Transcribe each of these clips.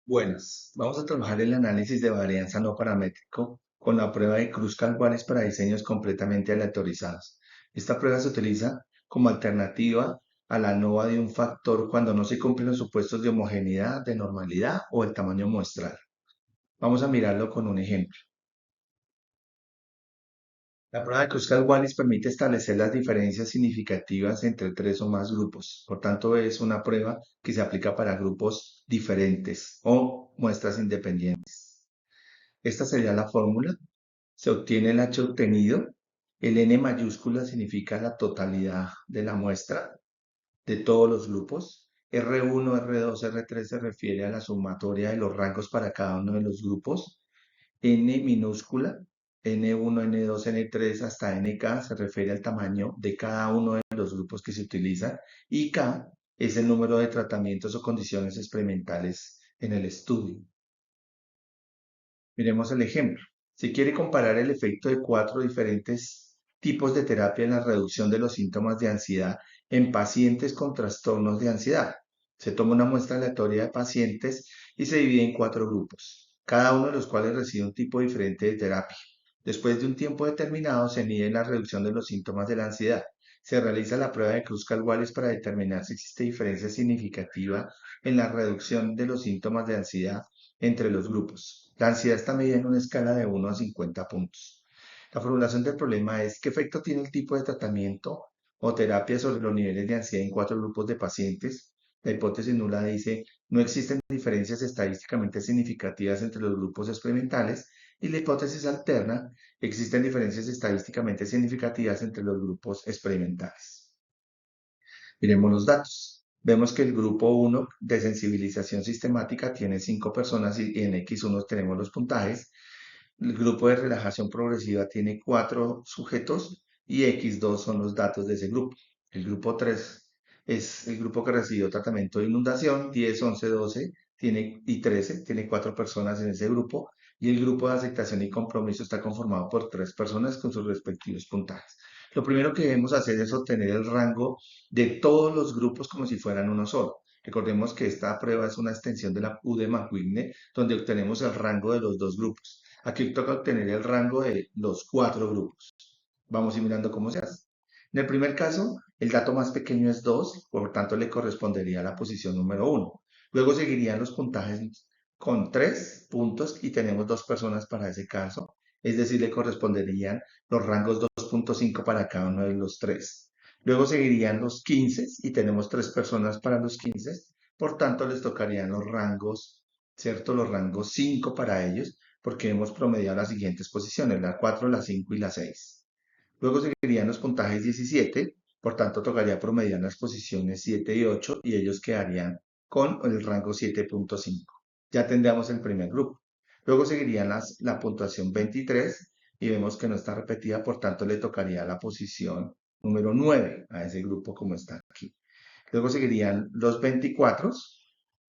Buenas, vamos a trabajar el análisis de varianza no paramétrico con la prueba de Kruskal-Wallis para diseños completamente aleatorizados. Esta prueba se utiliza como alternativa a la ANOVA de un factor cuando no se cumplen los supuestos de homogeneidad, de normalidad o el tamaño muestral. Vamos a mirarlo con un ejemplo. La prueba de Kruskal-Wallis permite establecer las diferencias significativas entre tres o más grupos. Por tanto, es una prueba que se aplica para grupos diferentes o muestras independientes. Esta sería la fórmula. Se obtiene el H obtenido. El N mayúscula significa la totalidad de la muestra de todos los grupos. R1, R2, R3 se refiere a la sumatoria de los rangos para cada uno de los grupos. N minúscula, N1, N2, N3 hasta NK se refiere al tamaño de cada uno de los grupos que se utilizan. Y K es el número de tratamientos o condiciones experimentales en el estudio. Miremos el ejemplo. Si quiere comparar el efecto de cuatro diferentes tipos de terapia en la reducción de los síntomas de ansiedad en pacientes con trastornos de ansiedad, se toma una muestra aleatoria de pacientes y se divide en cuatro grupos, cada uno de los cuales recibe un tipo diferente de terapia. Después de un tiempo determinado se mide la reducción de los síntomas de la ansiedad. Se realiza la prueba de Kruskal-Wallis para determinar si existe diferencia significativa en la reducción de los síntomas de ansiedad entre los grupos. La ansiedad está medida en una escala de 1 a 50 puntos. La formulación del problema es qué efecto tiene el tipo de tratamiento o terapia sobre los niveles de ansiedad en cuatro grupos de pacientes. La hipótesis nula dice no existen diferencias estadísticamente significativas entre los grupos experimentales y la hipótesis alterna existen diferencias estadísticamente significativas entre los grupos experimentales. Miremos los datos. Vemos que el grupo 1 de sensibilización sistemática tiene 5 personas y en X1 tenemos los puntajes. El grupo de relajación progresiva tiene 4 sujetos y X2 son los datos de ese grupo. El grupo 3 es el grupo que recibió tratamiento de inundación, 10, 11, 12 y 13, tiene 4 personas en ese grupo. Y el grupo de aceptación y compromiso está conformado por 3 personas con sus respectivos puntajes. Lo primero que debemos hacer es obtener el rango de todos los grupos como si fueran uno solo. Recordemos que esta prueba es una extensión de la U de McWigne, donde obtenemos el rango de los dos grupos. Aquí toca obtener el rango de los cuatro grupos. Vamos a ir mirando cómo se hace. En el primer caso, el dato más pequeño es 2, por tanto le correspondería a la posición número 1. Luego seguirían los puntajes con 3 puntos y tenemos 2 personas para ese caso, es decir, le corresponderían los rangos 2.5 para cada uno de los 3. Luego seguirían los 15 y tenemos 3 personas para los 15, por tanto les tocarían los rangos, ¿cierto? Los rangos 5 para ellos, porque hemos promediado las siguientes posiciones, la 4, la 5 y la 6. Luego seguirían los puntajes 17, por tanto tocaría promediar las posiciones 7 y 8 y ellos quedarían con el rango 7.5. Ya tendríamos el primer grupo. Luego seguirían la puntuación 23 y vemos que no está repetida, por tanto le tocaría la posición número 9 a ese grupo como está aquí. Luego seguirían los 24,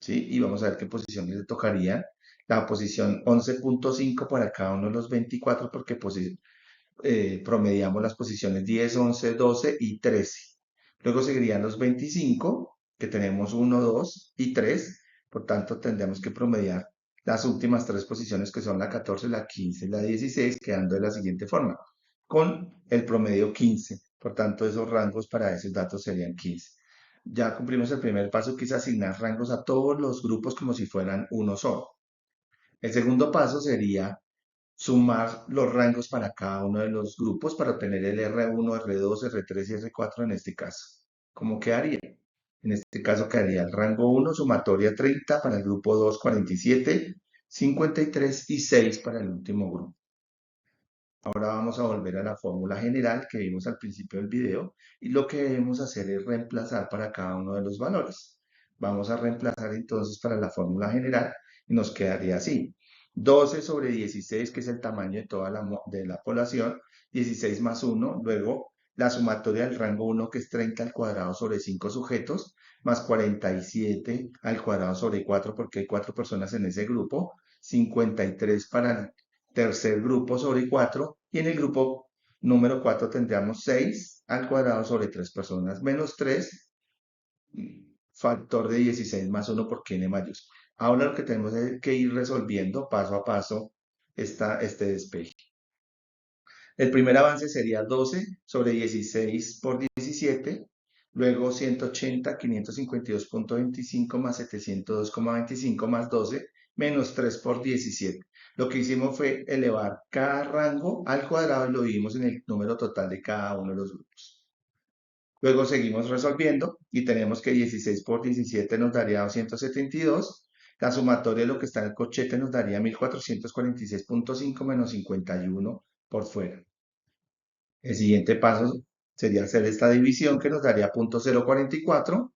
¿sí? Y vamos a ver qué posiciones le tocarían. La posición 11.5 para cada uno de los 24 porque promediamos las posiciones 10, 11, 12 y 13. Luego seguirían los 25, que tenemos 1, 2 y 3. Por tanto, tendremos que promediar las últimas tres posiciones que son la 14, la 15 y la 16, quedando de la siguiente forma, con el promedio 15. Por tanto, esos rangos para esos datos serían 15. Ya cumplimos el primer paso, que es asignar rangos a todos los grupos como si fueran uno solo. El segundo paso sería sumar los rangos para cada uno de los grupos para obtener el R1, R2, R3 y R4 en este caso. ¿Cómo quedaría? En este caso quedaría el rango 1, sumatoria 30, para el grupo 2, 47, 53 y 6 para el último grupo. Ahora vamos a volver a la fórmula general que vimos al principio del video y lo que debemos hacer es reemplazar para cada uno de los valores. Vamos a reemplazar entonces para la fórmula general y nos quedaría así. 12 sobre 16, que es el tamaño de toda la población, 16 más 1, luego la sumatoria del rango 1, que es 30 al cuadrado sobre 5 sujetos, más 47 al cuadrado sobre 4, porque hay 4 personas en ese grupo, 53 para el tercer grupo sobre 4, y en el grupo número 4 tendríamos 6 al cuadrado sobre 3 personas, menos 3, factor de 16 más 1 porque n mayúscula. Ahora lo que tenemos es que ir resolviendo paso a paso este despeje. El primer avance sería 12 sobre 16 por 17, luego 180, 552,25 más 702,25 más 12, menos 3 por 17. Lo que hicimos fue elevar cada rango al cuadrado y lo dividimos en el número total de cada uno de los grupos. Luego seguimos resolviendo y tenemos que 16 por 17 nos daría 272. La sumatoria de lo que está en el cochete nos daría 1446,5 menos 51 por fuera. El siguiente paso sería hacer esta división que nos daría 0.044.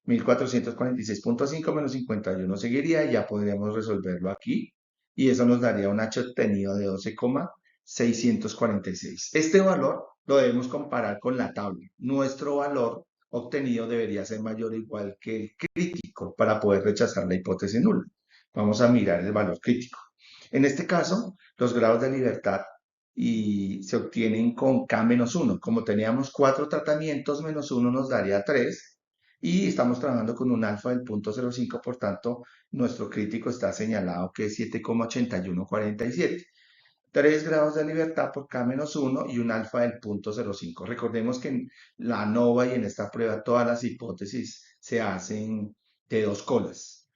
1446,5 menos 51 seguiría y ya podríamos resolverlo aquí. Y eso nos daría un H obtenido de 12,646. Este valor lo debemos comparar con la tabla. Nuestro valor obtenido debería ser mayor o igual que el crítico para poder rechazar la hipótesis nula. Vamos a mirar el valor crítico. En este caso, los grados de libertad se obtienen con K-1. Como teníamos 4 tratamientos, menos 1 nos daría 3 y estamos trabajando con un alfa del 0.05, por tanto, nuestro crítico está señalado que es 7,8147. 3 grados de libertad por K-1 y un alfa del 0.05. Recordemos que en la ANOVA y en esta prueba todas las hipótesis se hacen de 2 colas.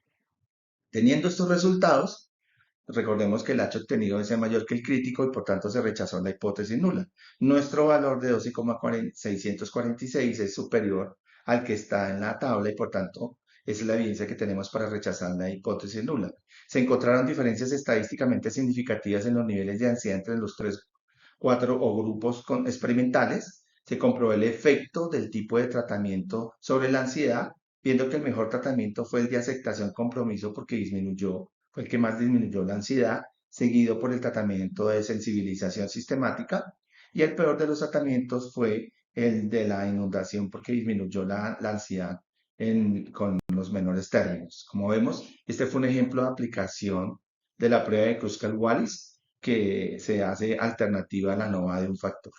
Teniendo estos resultados, recordemos que el H obtenido es mayor que el crítico y por tanto se rechazó la hipótesis nula. Nuestro valor de 12,646 es superior al que está en la tabla y por tanto esa es la evidencia que tenemos para rechazar la hipótesis nula. Se encontraron diferencias estadísticamente significativas en los niveles de ansiedad entre los 3, 4 o grupos experimentales. Se comprobó el efecto del tipo de tratamiento sobre la ansiedad, viendo que el mejor tratamiento fue el de aceptación compromiso porque fue el que más disminuyó la ansiedad, seguido por el tratamiento de sensibilización sistemática, y el peor de los tratamientos fue el de la inundación porque disminuyó la ansiedad con los menores términos. Como vemos, este fue un ejemplo de aplicación de la prueba de Kruskal-Wallis que se hace alternativa a la ANOVA de un factor.